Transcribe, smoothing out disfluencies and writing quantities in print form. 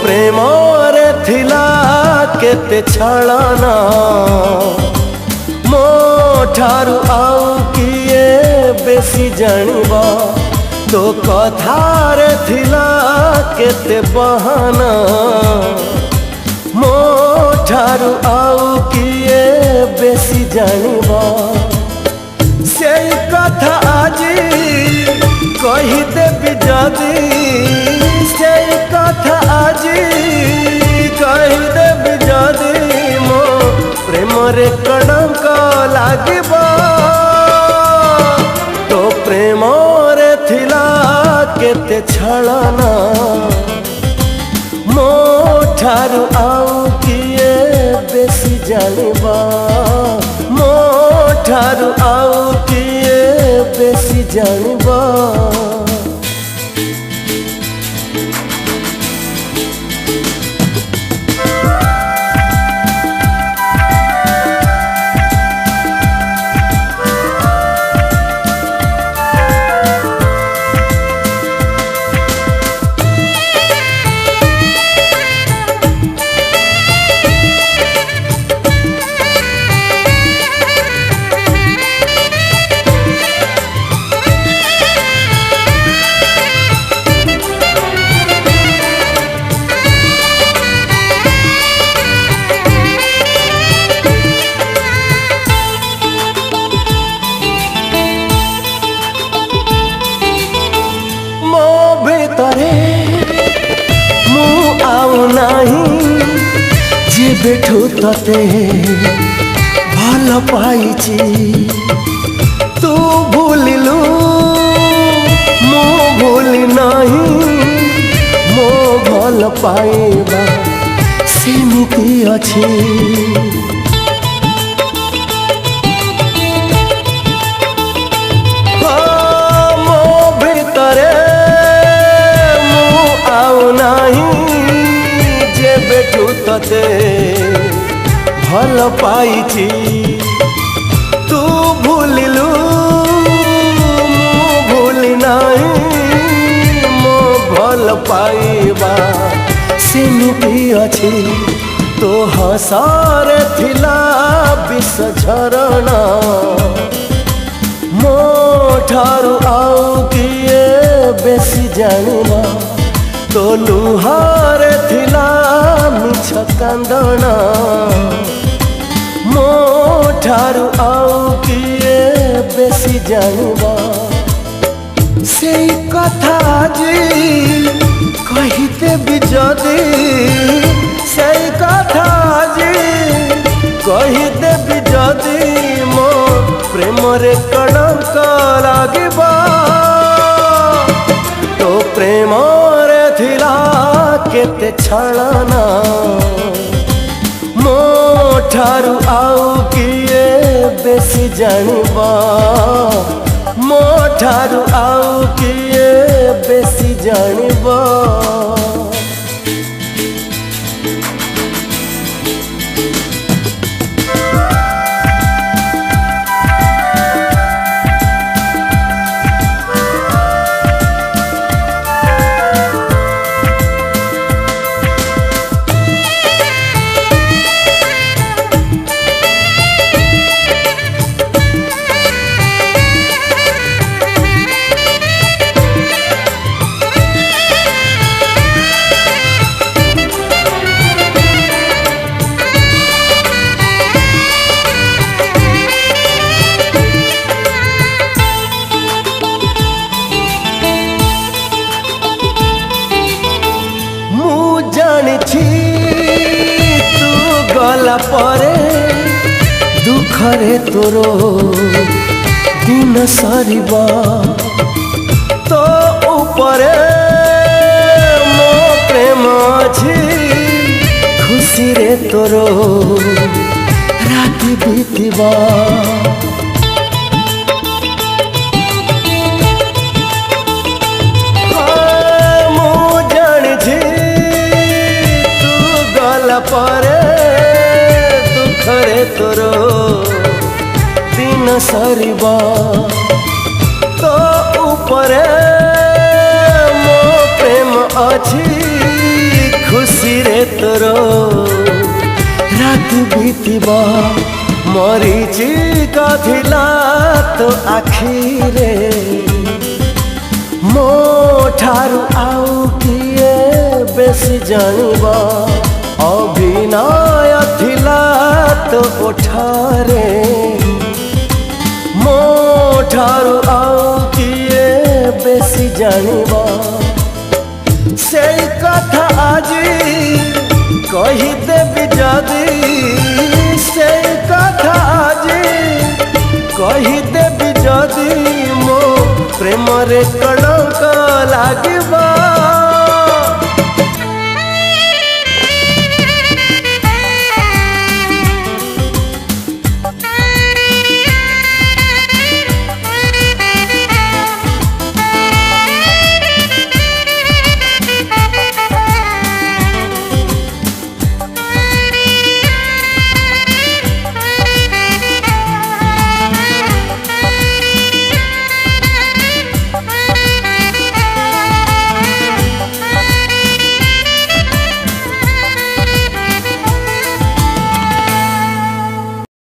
प्रेम रे थिला केते छलना मो ठारू आउ किए बेसी जानिबा तो कथार थिला केते बहाना मो ठारू आउ किए बेसी जानिबा से कथा आजी कही देबी जदी से कथा आजी कही देबी जदी मो प्रेम रे कलंक लागिबा तो प्रेम रे थिला केते छलना मो ठारू आउ किए बेसी जानिबा मो ठारू आउ किए बेसी जानिबा मु आउ नाही जे बेठू तते भल पाइची तू भूलिलु मो भूली नाही मो भल पाइबा सेमिति अछि तते भल पाइची तू भूलिलु मु भूली नाही मो भल पाइबा सेमिति अछि तो हसार थिला विष झरणा मो ठारू आउ किए बेसी जानिबा तो लुहार थिला मिछ कांदना मो ठारू आउ किए बेसी जानिबा से कथा जी कही देबी जदी से कथा जी कही देबी जदी मो प्रेम रे कलंक लागिबा तो प्रेम थिला केते छलना मो ठारू आउ किए बेसी जानिबा मो ठारू आउ किए बेसी जानिबा तू गला परे दुखरे तोरो दिन सरिबा तो ऊपरे मो प्रेम अछि खुशी रे तोरो राति बीतिबा परे दुखरे तोरो दिन सरिबा तो ऊपरे मो प्रेम अछि तोर राति बीतवा मरीची कथिला तो आखिरे मो ठारू आउ किए बेसी जानिबा अभिनय थिला तो ओठारे मो ठारू आउ किए बेसी जानिबा से कथा आजी कही देवी जदी से कथा आजी कही देवी जदी मो प्रेम रे कलंक लागिबा